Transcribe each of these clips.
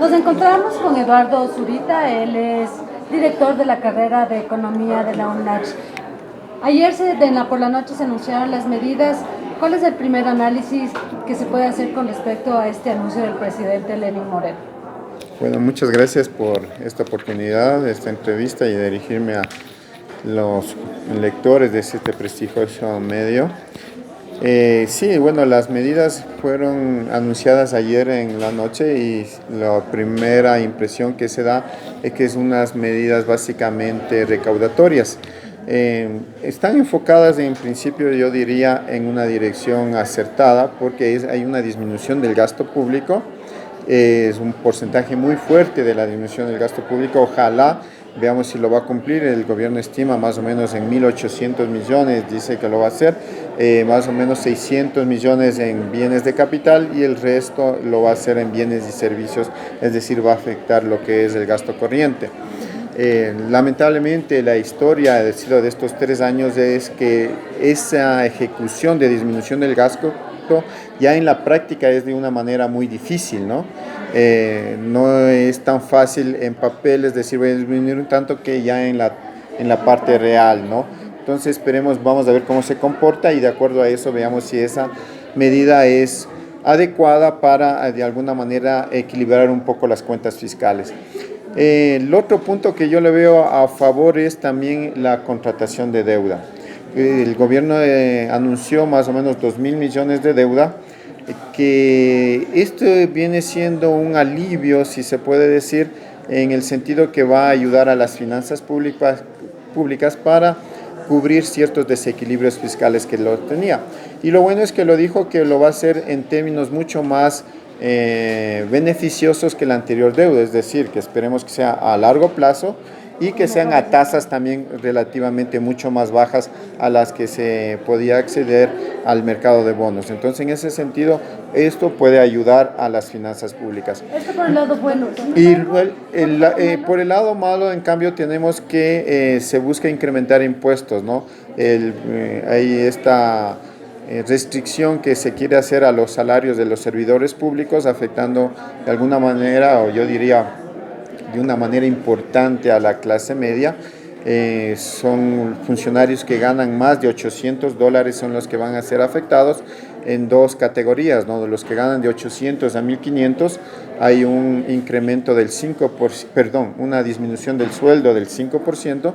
Nos encontramos con Eduardo Zurita, él es director de la carrera de Economía de la UNACH. Ayer por la noche se anunciaron las medidas. ¿Cuál es el primer análisis que se puede hacer con respecto a este anuncio del presidente Lenín Moreno? Bueno, muchas gracias por esta oportunidad, de esta entrevista y de dirigirme a los lectores de este prestigioso medio. Sí, bueno, las medidas fueron anunciadas ayer en la noche y la primera impresión que se da es que es unas medidas básicamente recaudatorias. Están enfocadas en principio, yo diría, en una dirección acertada porque hay una disminución del gasto público. Es un porcentaje muy fuerte de la disminución del gasto público. Ojalá veamos si lo va a cumplir. El gobierno estima más o menos en 1.800 millones, dice que lo va a hacer, más o menos 600 millones en bienes de capital y el resto lo va a hacer en bienes y servicios, es decir, va a afectar lo que es el gasto corriente. Lamentablemente la historia de estos 3 años es que esa ejecución de disminución del gasto ya en la práctica es de una manera muy difícil, ¿no? No es tan fácil en papel, es decir, voy a disminuir un tanto que ya en la parte real, ¿no? Entonces vamos a ver cómo se comporta y de acuerdo a eso veamos si esa medida es adecuada para de alguna manera equilibrar un poco las cuentas fiscales. El otro punto que yo le veo a favor es también la contratación de deuda. El gobierno anunció más o menos 2.000 millones de deuda, que esto viene siendo un alivio, si se puede decir, en el sentido que va a ayudar a las finanzas públicas para cubrir ciertos desequilibrios fiscales que lo tenía. Y lo bueno es que lo dijo que lo va a hacer en términos mucho más beneficiosos que la anterior deuda, es decir, que esperemos que sea a largo plazo y que sean a tasas también relativamente mucho más bajas a las que se podía acceder al mercado de bonos. Entonces, en ese sentido, esto puede ayudar a las finanzas públicas. Esto por el lado bueno. Y por el lado malo, en cambio, tenemos que se busca incrementar impuestos, ¿no? Hay esta restricción que se quiere hacer a los salarios de los servidores públicos, afectando de alguna manera, o yo diría de una manera importante a la clase media. Son funcionarios que ganan más de $800, son los que van a ser afectados en dos categorías, ¿no? De los que ganan de 800 a 1.500 hay un incremento del 5%, perdón, una disminución del sueldo del 5%,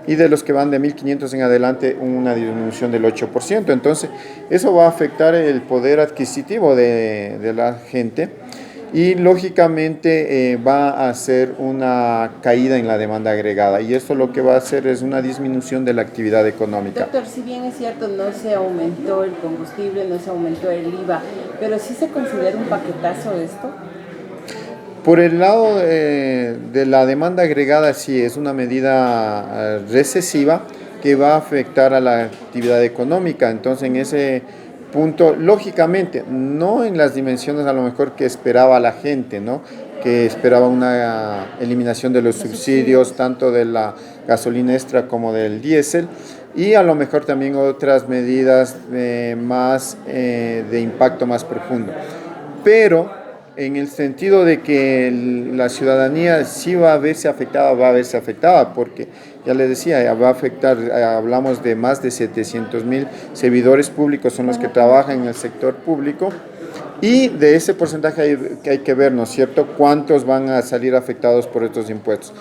y de los que van de 1.500 en adelante una disminución del 8%. Entonces, eso va a afectar el poder adquisitivo de la gente y lógicamente va a hacer una caída en la demanda agregada y esto lo que va a hacer es una disminución de la actividad económica. Doctor, si bien es cierto no se aumentó el combustible, no se aumentó el IVA, pero sí se considera un paquetazo esto. Por el lado de la demanda agregada, sí, es una medida recesiva que va a afectar a la actividad económica. Entonces, en ese punto, lógicamente, no en las dimensiones a lo mejor que esperaba la gente, ¿no? Que esperaba una eliminación de los subsidios, tanto de la gasolina extra como del diésel, y a lo mejor también otras medidas de impacto más profundo. Pero en el sentido de que la ciudadanía sí va a verse afectada, porque ya les decía, va a afectar, hablamos de más de 700.000 servidores públicos, son los que trabajan en el sector público, y de ese porcentaje hay que ver, ¿no es cierto?, cuántos van a salir afectados por estos impuestos.